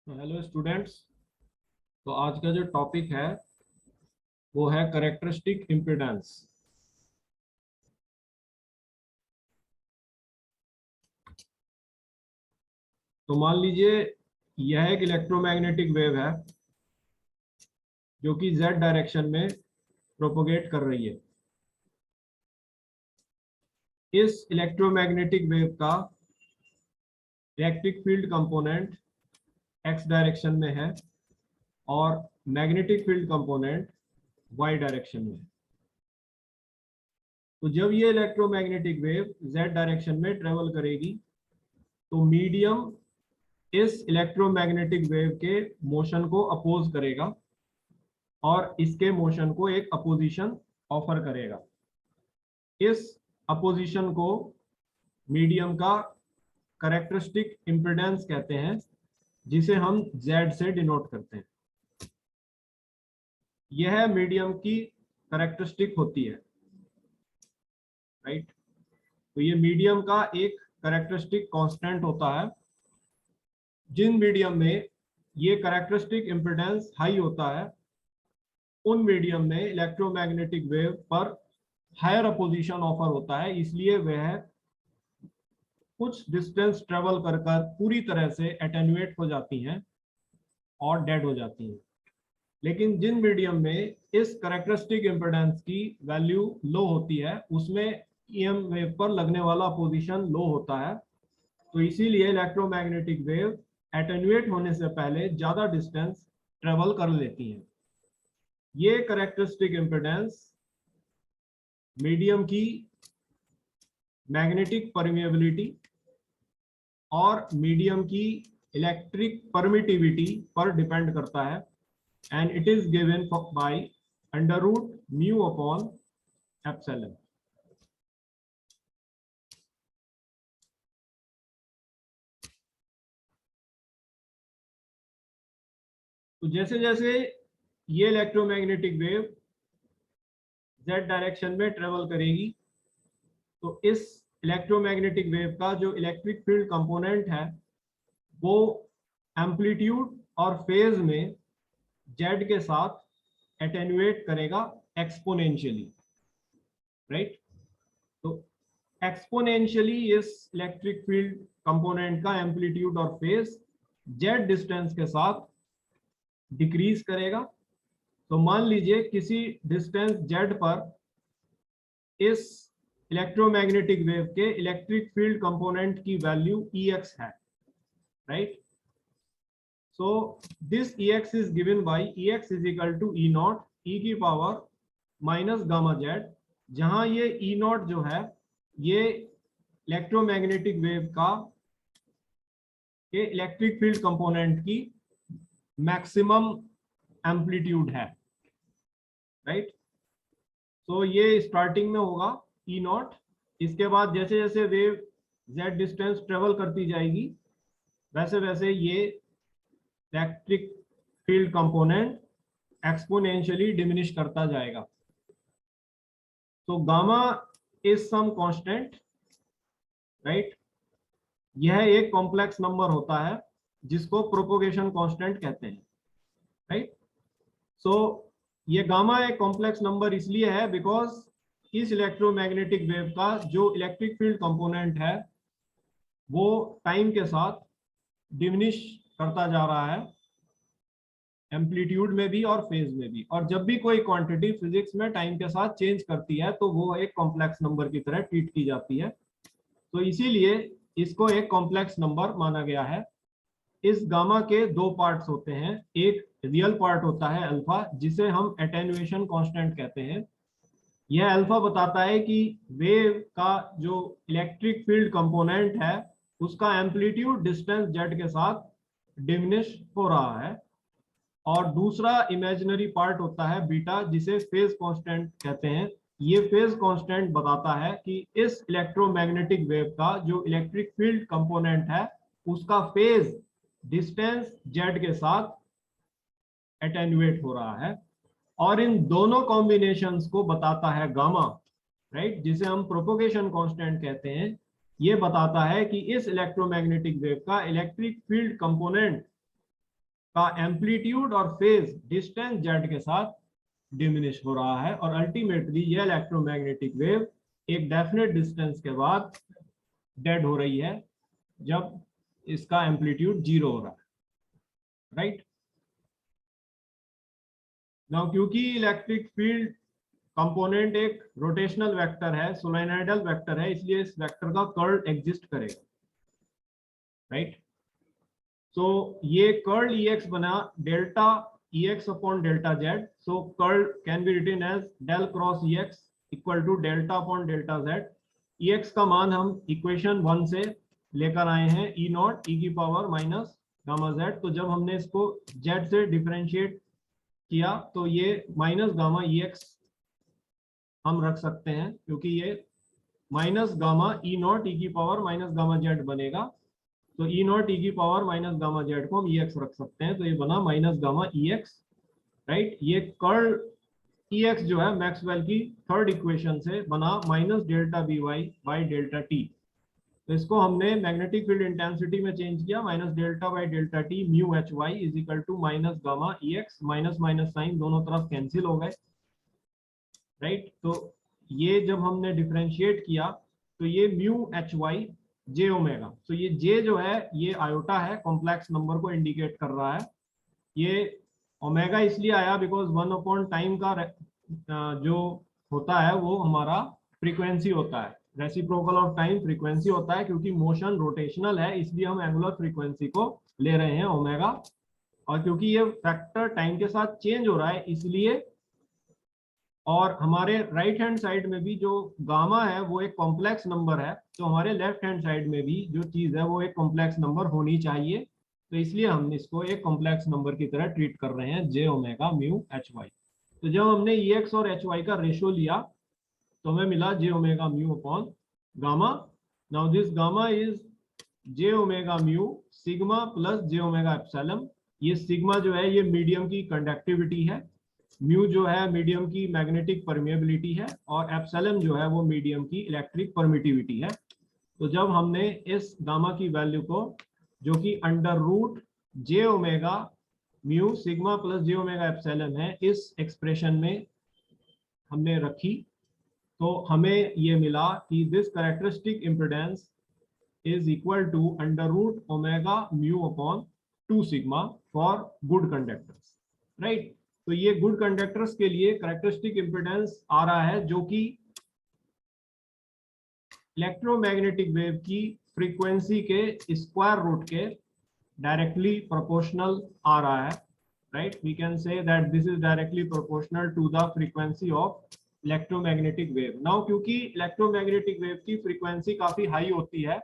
Hello students. तो आज का जो टॉपिक है वो है कैरेक्टरिस्टिक इम्पीडेंस। तो मान लीजिए यह एक इलेक्ट्रोमैग्नेटिक वेव है जो कि जेड डायरेक्शन में प्रोपोगेट कर रही है। इस इलेक्ट्रोमैग्नेटिक वेव का electric field component x direction में है और magnetic field component y direction में है। तो जब ये इलेक्ट्रोमैग्नेटिक वेव जेड डायरेक्शन में ट्रेवल करेगी तो मीडियम इस इलेक्ट्रोमैग्नेटिक वेव के मोशन को अपोज करेगा और इसके मोशन को एक अपोजिशन ऑफर करेगा। इस अपोजिशन को मीडियम का कैरेक्टरिस्टिक इम्पीडेंस कहते हैं, जिसे हम Z से डिनोट करते हैं। यह मीडियम की कैरेक्टरिस्टिक होती है, राइट। तो ये मीडियम का एक कैरेक्टरिस्टिक कांस्टेंट होता है। जिन मीडियम में ये कैरेक्टरिस्टिक इम्पीडेंस हाई होता है उन मीडियम में इलेक्ट्रोमैग्नेटिक वेव पर हायर अपोजिशन ऑफर होता है, इसलिए वह कुछ डिस्टेंस ट्रेवल कर कर पूरी तरह से एटेन्यूएट हो जाती हैं और डेड हो जाती हैं। लेकिन जिन मीडियम में इस कैरेक्टरिस्टिक इम्पीडेंस की वैल्यू लो होती है उसमें ईएम वेव पर लगने वाला अपोजिशन लो होता है, तो इसीलिए इलेक्ट्रोमैग्नेटिक वेव एटेन्यूएट होने से पहले ज्यादा डिस्टेंस ट्रेवल कर लेती हैं। ये कैरेक्टरिस्टिक इम्पीडेंस मीडियम की मैग्नेटिक परमिएबिलिटी और मीडियम की इलेक्ट्रिक परमिटिविटी पर डिपेंड करता है and it is given by under root mu upon epsilon. तो जैसे जैसे ये इलेक्ट्रोमैग्नेटिक वेव जेड डायरेक्शन में ट्रेवल करेगी तो इस इलेक्ट्रोमैग्नेटिक वेव का जो इलेक्ट्रिक फील्ड कंपोनेंट है वो एम्पलीट्यूड और फेज में जेड के साथ एटेन्यूएट करेगा एक्सपोनेंशियली, राइट। तो एक्सपोनेंशियली इस इलेक्ट्रिक फील्ड कंपोनेंट का एम्पलीट्यूड और फेज जेड डिस्टेंस के साथ डिक्रीज करेगा। तो मान लीजिए किसी डिस्टेंस जेड पर इस इलेक्ट्रोमैग्नेटिक वेव के इलेक्ट्रिक फील्ड कंपोनेंट की वैल्यू Ex है, right. So this Ex is given by Ex is equal to E naught e की पावर माइनस गामा जेड, जहां ये E naught जो है ये इलेक्ट्रोमैग्नेटिक वेव का के इलेक्ट्रिक फील्ड कंपोनेंट की मैक्सिमम एम्पलीट्यूड है, राइट। तो ये स्टार्टिंग में होगा E naught, इसके बाद जैसे जैसे वेव Z डिस्टेंस ट्रेवल करती जाएगी वैसे वैसे ये electric field component exponentially diminish करता जाएगा। तो gamma is some constant, right. यह एक कॉम्प्लेक्स नंबर होता है जिसको प्रोपोगेशन कांस्टेंट कहते हैं, राइट। सो ये गामा एक कॉम्प्लेक्स नंबर इसलिए है बिकॉज इस इलेक्ट्रोमैग्नेटिक वेव का जो इलेक्ट्रिक फील्ड कंपोनेंट है वो टाइम के साथ डिमिनिश करता जा रहा है, एम्पलीट्यूड में भी और फेज में भी। और जब भी कोई क्वांटिटी फिजिक्स में टाइम के साथ चेंज करती है तो वो एक कॉम्प्लेक्स नंबर की तरह ट्रीट की जाती है, तो इसीलिए इसको एक कॉम्प्लेक्स नंबर माना गया है। इस गामा के दो पार्ट्स होते हैं, एक रियल पार्ट होता है अल्फा जिसे हम एटेन्युएशन कांस्टेंट कहते हैं। यह अल्फा बताता है कि वेव का जो इलेक्ट्रिक फील्ड कंपोनेंट है उसका एम्पलीट्यूड डिस्टेंस जेड के साथ डिमिनिश हो रहा है। और दूसरा इमेजिनरी पार्ट होता है बीटा जिसे फेज कांस्टेंट कहते हैं। ये फेज कांस्टेंट बताता है कि इस इलेक्ट्रोमैग्नेटिक वेव का जो इलेक्ट्रिक फील्ड कंपोनेंट है उसका फेज डिस्टेंस जेड के साथ एटेन्युएट हो रहा है। और इन दोनों कॉम्बिनेशंस को बताता है गामा, राइट, जिसे हम प्रोपोगेशन कांस्टेंट कहते हैं। ये बताता है कि इस इलेक्ट्रोमैग्नेटिक वेव का इलेक्ट्रिक फील्ड कंपोनेंट का एम्पलीट्यूड और फेज डिस्टेंस जेड के साथ डिमिनिश हो रहा है और अल्टीमेटली ये इलेक्ट्रोमैग्नेटिक वेव एक डेफिनेट डिस्टेंस के बाद डेड हो रही है जब इसका एम्पलीट्यूड 0 हो रहा है, राइट। नाउ क्योंकि इलेक्ट्रिक फील्ड कंपोनेंट एक रोटेशनल वेक्टर है, सोलेनोइडल वेक्टर है, इसलिए इस वेक्टर का कर्ल एग्जिस्ट करेगा, राइट। सो ये कर्ल EX बना delta EX upon delta Z, so curl can be written as del cross EX equal to delta upon delta Z। EX का मान हम इक्वेशन 1 से लेकर आए हैं, E नॉट e की पावर माइनस गामा Z। तो जब हमने इसको Z से डिफरेंशिएट किया तो ये माइनस गामा EX हम रख सकते हैं, क्योंकि ये minus gamma E not e की पावर माइनस गामा Z बनेगा। तो E नॉट e की पावर माइनस गामा Z को हम EX रख सकते हैं, तो ये बना माइनस गामा EX, राइट। ये कर्ल EX जो है मैक्सवेल की थर्ड इक्वेशन से बना minus delta BY by delta T। तो इसको हमने मैग्नेटिक फील्ड इंटेंसिटी में चेंज किया, minus delta by delta T mu HY is equal to minus gamma EX, minus minus sign दोनों तरफ कैंसिल हो गए, राइट। तो ये जब हमने डिफरेंशिएट किया तो ये म्यू HY जे ओमेगा, तो ये जे जो है ये आयोटा है, कॉम्प्लेक्स नंबर को इंडिकेट कर रहा है। ये ओमेगा इसलिए आया बिकॉज 1 अपॉन टाइम का जो होता है वो हमारा फ्रीक्वेंसी होता है, रेसिप्रोकल ऑफ टाइम फ्रीक्वेंसी होता है, क्योंकि मोशन रोटेशनल है इसलिए हम एंगुलर फ्रीक्वेंसी को ले रहे हैं ओमेगा, और क्योंकि ये फैक्टर टाइम के साथ चेंज हो रहा है इसलिए। और हमारे राइट हैंड साइड में भी जो गामा है वो एक कॉम्प्लेक्स नंबर है, तो हमारे लेफ्ट हैंड साइड में भी जो चीज है वो एक कॉम्प्लेक्स नंबर होनी चाहिए, तो इसलिए हम इसको एक कॉम्प्लेक्स नंबर की तरह ट्रीट कर रहे हैं, जे ओमेगा म्यू HY। तो जब हमने EX और HY का रेशियो लिया तो हमें मिला J omega mu upon gamma. Now this gamma is J omega mu sigma plus J omega epsilon. ये सिग्मा जो है ये मीडियम की कंडक्टिविटी है, म्यू जो है मीडियम की मैग्नेटिक परमिएबिलिटी है, और एप्सिलॉन जो है वो मीडियम की इलेक्ट्रिक परमिटिविटी है। तो जब हमने इस गामा की वैल्यू को, जो कि अंडर रूट जे omega mu sigma plus J omega epsilon है, इस एक्सप्रेशन में हमने रखी, तो हमें ये मिला कि this characteristic impedance is equal to under root omega mu upon 2 sigma for good conductors, right. तो ये गुड कंडक्टर्स के लिए कैरेक्टरिस्टिक इम्पीडेंस आ रहा है जो कि इलेक्ट्रोमैग्नेटिक वेव की फ्रीक्वेंसी के स्क्वायर रूट के डायरेक्टली प्रोपोर्शनल आ रहा है, right. We can say that this is directly proportional to the frequency of electromagnetic wave. Now क्योंकि इलेक्ट्रोमैग्नेटिक वेव की फ्रीक्वेंसी काफी हाई होती है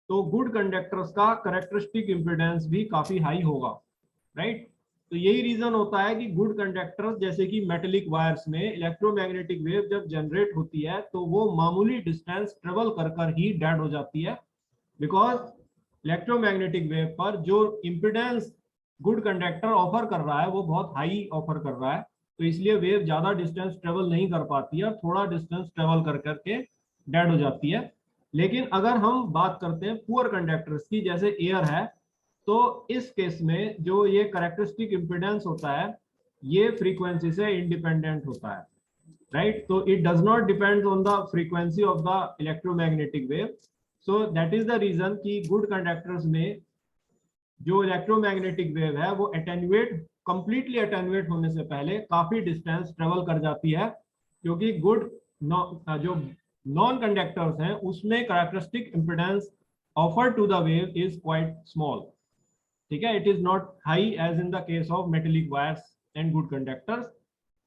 तो गुड कंडक्टर्स का कैरेक्टरिस्टिक इम्पीडेंस भी काफी हाई होगा, राइट। तो यही रीजन होता है कि गुड कंडक्टर्स जैसे कि मेटेलिक वायर्स में इलेक्ट्रोमैग्नेटिक वेव जब जनरेट होती है तो वो मामूली डिस्टेंस ट्रेवल कर ही डेड हो जाती है, बिकॉज इलेक्ट्रोमैग्नेटिक वेव पर जो इम्पीडेंस गुड कंडक्टर ऑफर कर रहा है वो बहुत हाई ऑफर कर रहा है, तो इसलिए वेव ज्यादा डिस्टेंस ट्रेवल नहीं कर पाती है, थोड़ा डिस्टेंस ट्रेवल कर करके डेड हो जाती है। लेकिन अगर हम बात करते हैं पुअर कंडक्टर्स की, जैसे एयर है, तो इस केस में जो ये कैरेक्टरिस्टिक इम्पीडेंस होता है ये फ्रीक्वेंसी से इंडिपेंडेंट होता है, राइट। तो it does not depend on the frequency of the electromagnetic wave. So that is the reason कि गुड कंडक्टर्स में जो इलेक्ट्रोमैग्नेटिक वेव है वो एटेन्यूएट, कंप्लीटली एटेन्यूएट होने से पहले काफी डिस्टेंस ट्रेवल कर जाती है, क्योंकि गुड जो नॉन कंडक्टर्स हैं उसमें characteristic impedance offer to the wave is quite small, ठीक है। It is not high as in the case of metallic wires and good conductors.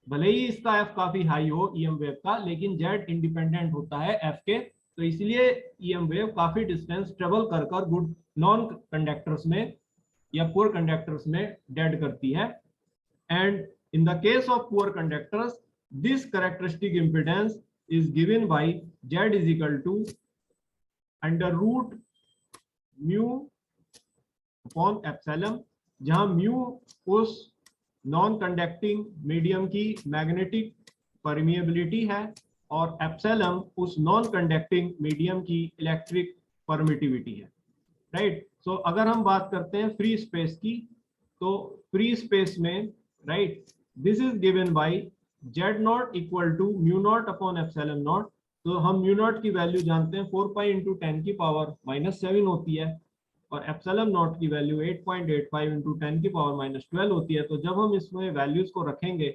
भले ही इसका एफ काफी हाई हो ईएम वेव का, लेकिन जेड इंडिपेंडेंट होता है एफ के, तो इसलिए ईएम वेव काफी डिस्टेंस ट्रेवल कर गुड नॉन कंडक्टर्स में या पुअर कंडक्टर्स में डेड करती है। And in the case of poor conductors this characteristic impedance is given by Z is equal to under root mu upon epsilon, जहां mu उस non conducting medium की magnetic permeability है और epsilon उस non conducting medium की electric permittivity है, right. So अगर हम बात करते हैं फ्री स्पेस की, तो फ्री स्पेस में, right, this is given by Z naught equal to mu naught upon epsilon naught. तो हम म्यू नॉट की वैल्यू जानते हैं 4 पाई इंटू 10 की पावर -7 होती है, और एप्सिलॉन नॉट की वैल्यू 8.85 इंटू 10 की पावर -12 होती है। तो जब हम इसमें वैल्यूज को रखेंगे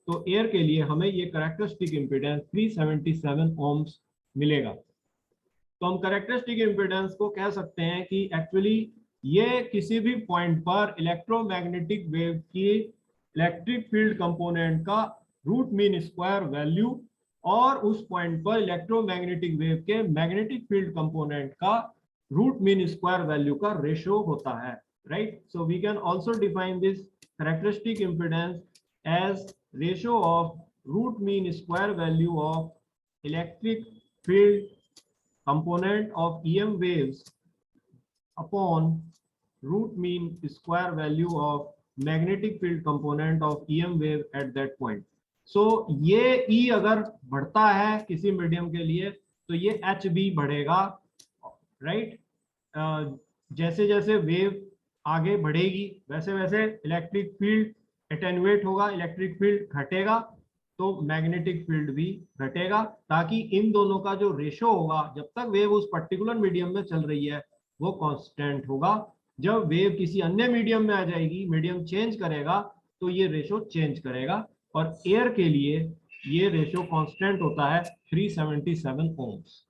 तो एयर के लिए हमें ये कैरेक्टरिस्टिक इम्पीडेंस 377 ओम्स मिलेगा। तो हम कैरेक्टरिस्टिक इम्पीडेंस को कह सकते हैं कि एक्चुअली ये किसी भी पॉइंट पर इलेक्ट्रोमैग्नेटिक वेव की इलेक्ट्रिक फील्ड कंपोनेंट का रूट मीन स्क्वायर वैल्यू और उस पॉइंट पर इलेक्ट्रोमैग्नेटिक वेव के मैग्नेटिक फील्ड कंपोनेंट का रूट मीन स्क्वायर वैल्यू का रेशियो होता है, right. So we can also define this characteristic impedance as ratio of root mean square value of electric field component of EM waves upon root mean square value of magnetic field component of EM wave at that point. So ये E अगर बढ़ता है किसी medium के लिए तो ये H भी बढ़ेगा, राइट। जैसे जैसे वेव आगे बढ़ेगी वैसे वैसे इलेक्ट्रिक फील्ड एटेन्यूएट होगा, इलेक्ट्रिक फील्ड घटेगा तो मैग्नेटिक फील्ड भी घटेगा, ताकि इन दोनों का जो रेशो होगा जब तक वेव उस पर्टिकुलर मीडियम में चल रही है वो कांस्टेंट होगा। जब वेव किसी अन्य मीडियम में आ जाएगी, मीडियम चेंज करेगा तो ये रेशो चेंज करेगा, और एयर के लिए ये रेशो कांस्टेंट होता है 377 ओम्स।